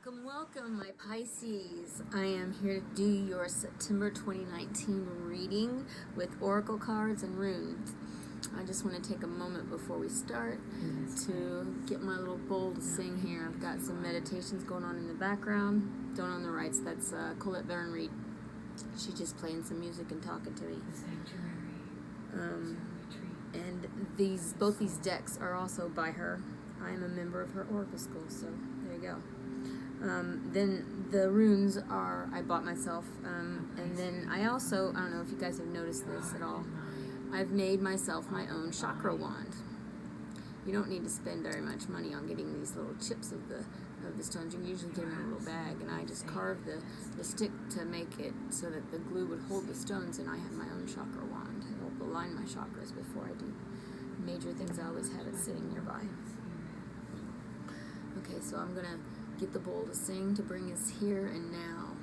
Welcome, my Pisces. I am here to do your September 2019 reading with oracle cards and runes. I just want to take a moment before we start to get my little bowl to sing here. I've got some meditations going on in the background. Don't own the rights. That's Colette Baron Reed. She's just playing some music and talking to me. And both these decks are also by her. I am a member of her oracle school, so there you go. Then the runes I bought myself, and then I don't know if you guys have noticed this at all, I've made myself my own chakra wand. You don't need to spend very much money on getting these little chips of the stones. You can usually get them in a little bag, and I just carved the stick to make it so that the glue would hold the stones, and I have my own chakra wand. It will align my chakras before I do major things. I always have it sitting nearby. Okay, so I'm going to get the bowl to sing to bring us here and now.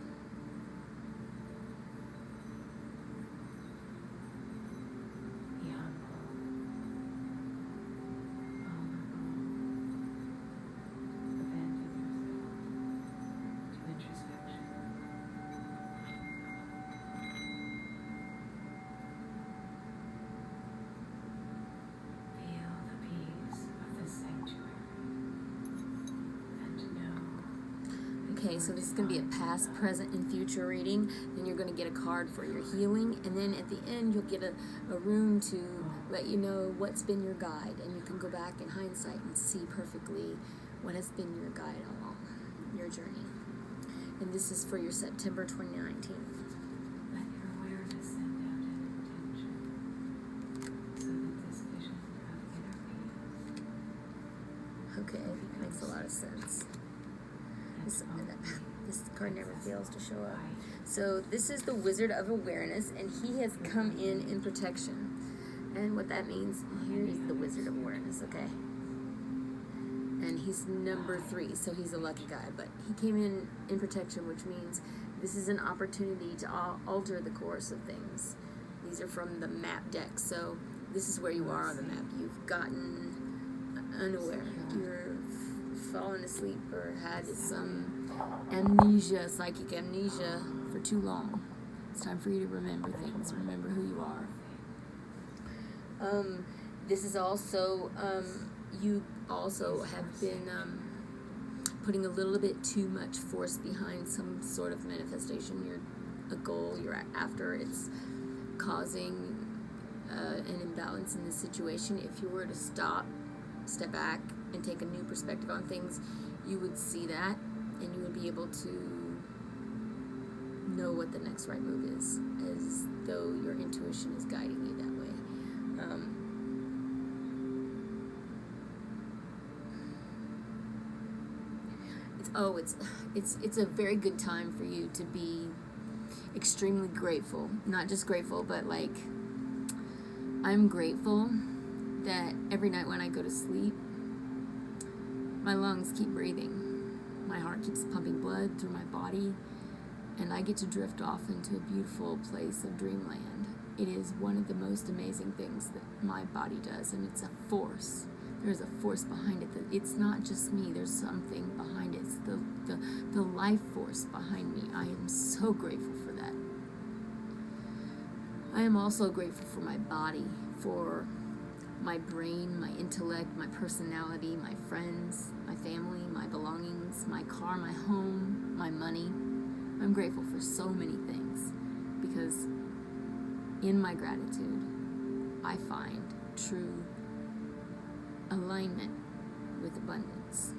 Okay, so this is going to be a past, present, and future reading. Then you're going to get a card for your healing. And then at the end, you'll get a rune to let you know what's been your guide. And you can go back in hindsight and see perfectly what has been your guide along your journey. And this is for your September 2019. Let your awareness send out an intention so that this vision of inner peace. Okay, makes a lot of sense. This card never fails to show up. So this is the Wizard of Awareness, and he has come in protection. And what that means, here's the Wizard of Awareness, okay? And he's number 3, so he's a lucky guy. But he came in protection, which means this is an opportunity to alter the course of things. These are from the map deck, so this is where you are on the map. You've gotten unaware. You're fallen asleep or had some amnesia, psychic amnesia for too long. It's time for you to remember things, remember who you are. This is also, you also have been putting a little bit too much force behind some sort of manifestation. You're a goal you're after. It's causing an imbalance in the situation. If you were to step back, and take a new perspective on things, you would see that, and you would be able to know what the next right move is, as though your intuition is guiding you that way. It's a very good time for you to be extremely grateful. Not just grateful, but like, I'm grateful that every night when I go to sleep, my lungs keep breathing, my heart keeps pumping blood through my body, and I get to drift off into a beautiful place of dreamland. It is one of the most amazing things that my body does, and it's a force. There's a force behind it. It's not just me. There's something behind it. It's the life force behind me. I am so grateful for that. I am also grateful for my body, for my brain, my intellect, my personality, my friends, my family, my belongings, my car, my home, my money. I'm grateful for so many things because in my gratitude, I find true alignment with abundance.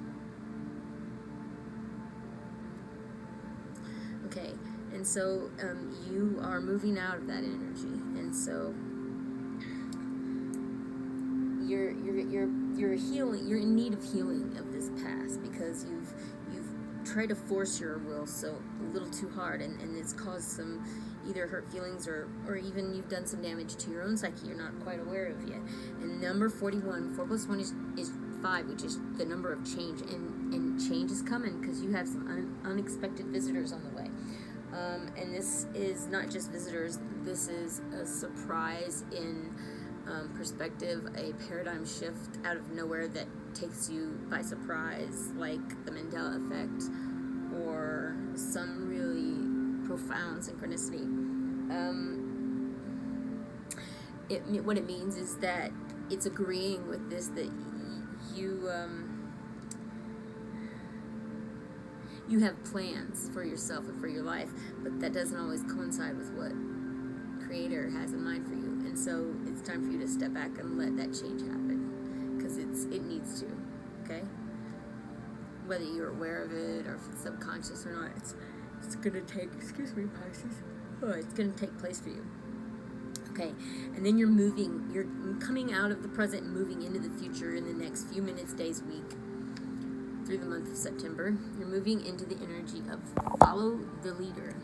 Okay, and so you are moving out of that energy, and so you're healing. You're in need of healing of this past because you've tried to force your will so a little too hard, and it's caused some either hurt feelings or even you've done some damage to your own psyche you're not quite aware of yet. And number 41, 4 plus 1 is 5, which is the number of change, and change is coming because you have some unexpected visitors on the way. And this is not just visitors. This is a surprise in perspective, a paradigm shift out of nowhere that takes you by surprise, like the Mandela effect, or some really profound synchronicity. What it means is that it's agreeing with this, that you have plans for yourself and for your life, but that doesn't always coincide with what Creator has in mind for you. And so it's time for you to step back and let that change happen, because it needs to. Okay, whether you're aware of it or if it's subconscious or not, it's gonna take, excuse me, Pisces, it's gonna take place for you. Okay, and then you're coming out of the present and moving into the future in the next few minutes, days, week, through the month of September. You're moving into the energy of follow the leader.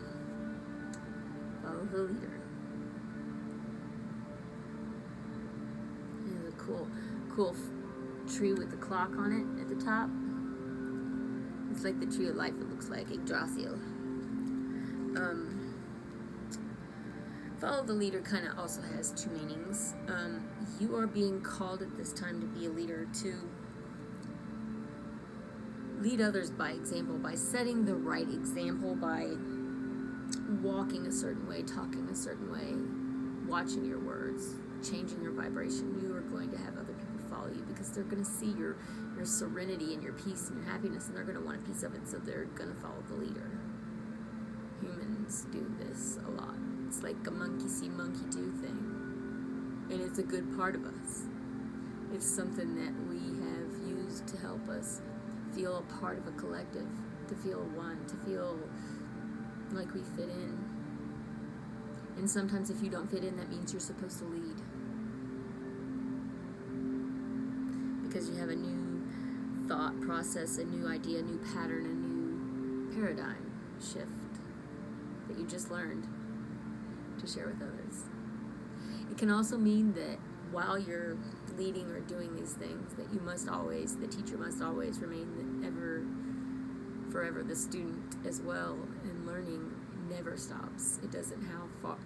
Follow the leader. There's a cool tree with the clock on it at the top. It's like the tree of life, it looks like, Yggdrasil. Follow the leader kind of also has two meanings. You are being called at this time to be a leader, to lead others by example, by setting the right example, by walking a certain way, talking a certain way, watching your words, changing your vibration. You are going to have other people follow you because they're going to see your serenity and your peace and your happiness, and they're going to want a piece of it, so they're going to follow the leader. Humans do this a lot. It's like a monkey see, monkey do thing. And it's a good part of us. It's something that we have used to help us feel a part of a collective, to feel one, to feel like we fit in. And sometimes if you don't fit in, that means you're supposed to lead. Because you have a new thought process, a new idea, a new pattern, a new paradigm shift that you just learned to share with others. It can also mean that while you're leading or doing these things, that you must always, the teacher must always remain forever the student as well, and learning never stops. It doesn't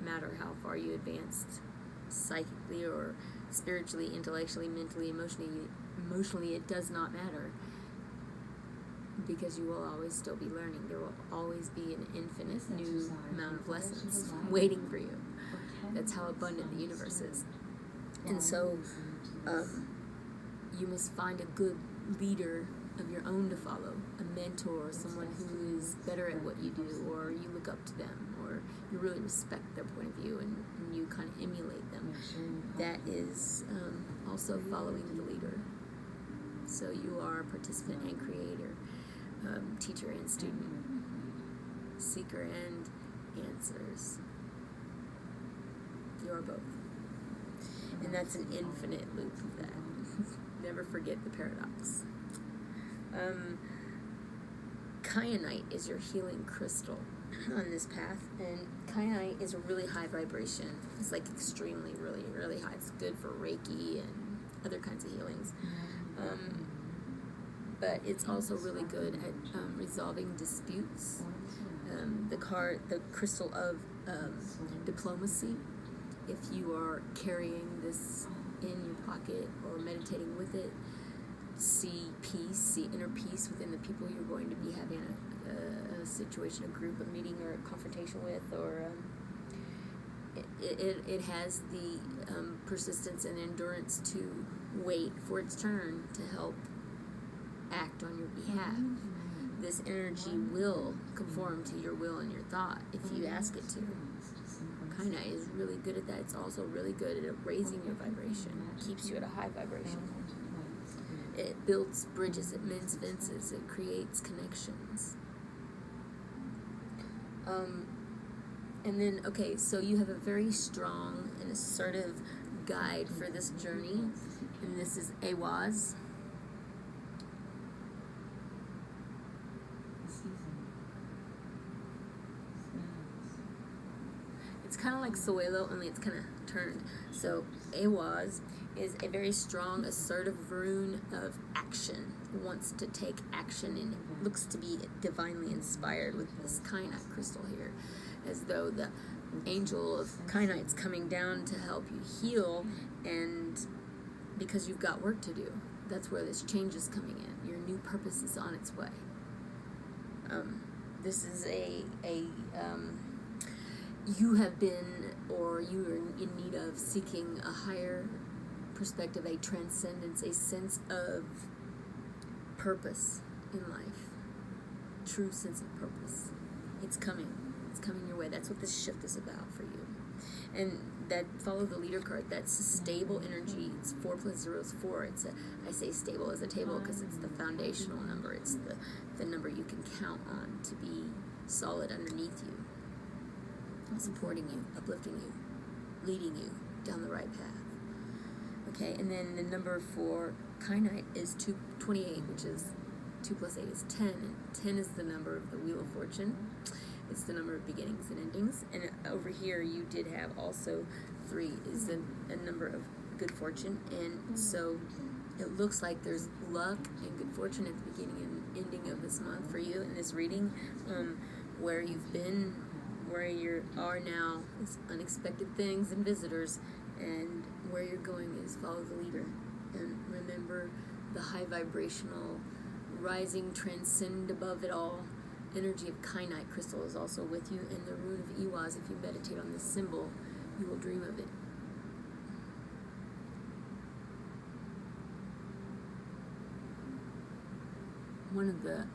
matter how far you advanced psychically or spiritually, intellectually, mentally, emotionally, it does not matter, because you will always still be learning. There will always be an infinite new amount of lessons waiting for you. That's how abundant the universe is. And so you must find a good leader of your own to follow, a mentor, someone who is better at what you do, or you look up to them, or you really respect their point of view and you kind of emulate them. That is also following the leader. So you are a participant and creator, teacher and student, seeker and answers. You are both. And that's an infinite loop of that. Never forget the paradox. Kyanite is your healing crystal on this path, and kyanite is a really high vibration. It's like extremely, really, really high. It's good for Reiki and other kinds of healings. But it's also really good at resolving disputes. The crystal of diplomacy. If you are carrying this in your pocket or meditating with it, see peace, see inner peace within the people you're going to be having a situation, a group, a meeting, or a confrontation with, or it has the persistence and endurance to wait for its turn to help act on your behalf. This energy will conform to your will and your thought if you ask it to. Kyanite is really good at that. It's also really good at raising your vibration. It keeps you at a high vibration. It builds bridges, it mends fences, it creates connections. And then, okay, so you have a very strong and assertive guide for this journey, and this is Awaz. It's kind of like Suelo, only it's kind of turned. So Awaz is a very strong, assertive rune of action. It wants to take action, and it looks to be divinely inspired with this kyanite crystal here, as though the angel of kyanite's coming down to help you heal, and because you've got work to do. That's where this change is coming in. Your new purpose is on its way. this is you have been, or you are in need of seeking a higher perspective, a transcendence, a sense of purpose in life, true sense of purpose. It's coming your way. That's what this shift is about for you. And that follow the leader card, that's a stable energy. It's 4 plus 0 is 4. I say stable as a table because it's the foundational number. It's the number you can count on to be solid underneath you, supporting you, uplifting you, leading you down the right path. Okay, and then the number for Kyanite is 228, which is 2 plus 8 is 10. And 10 is the number of the Wheel of Fortune. It's the number of beginnings and endings. And over here, you did have also 3 is a number of good fortune. And so it looks like there's luck and good fortune at the beginning and ending of this month for you in this reading, where you've been, where you are now, is unexpected things and visitors, and where you're going is follow the leader. And remember the high vibrational, rising, transcend above it all energy of Kyanite crystal is also with you, and the rune of Iwaz. If you meditate on this symbol, you will dream of it. One of the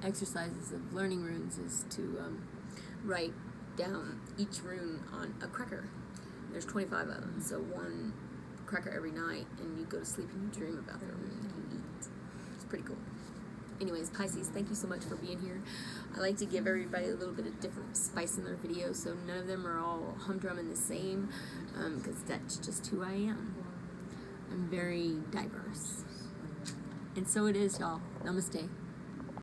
exercises of learning runes is to write down each rune on a cracker. There's 25 of them, so one cracker every night, and you go to sleep and you dream about the rune that you eat. It's pretty cool. Anyways, Pisces, thank you so much for being here. I like to give everybody a little bit of different spice in their videos, so none of them are all humdrum the same, because that's just who I am. I'm very diverse. And so it is, y'all. Namaste.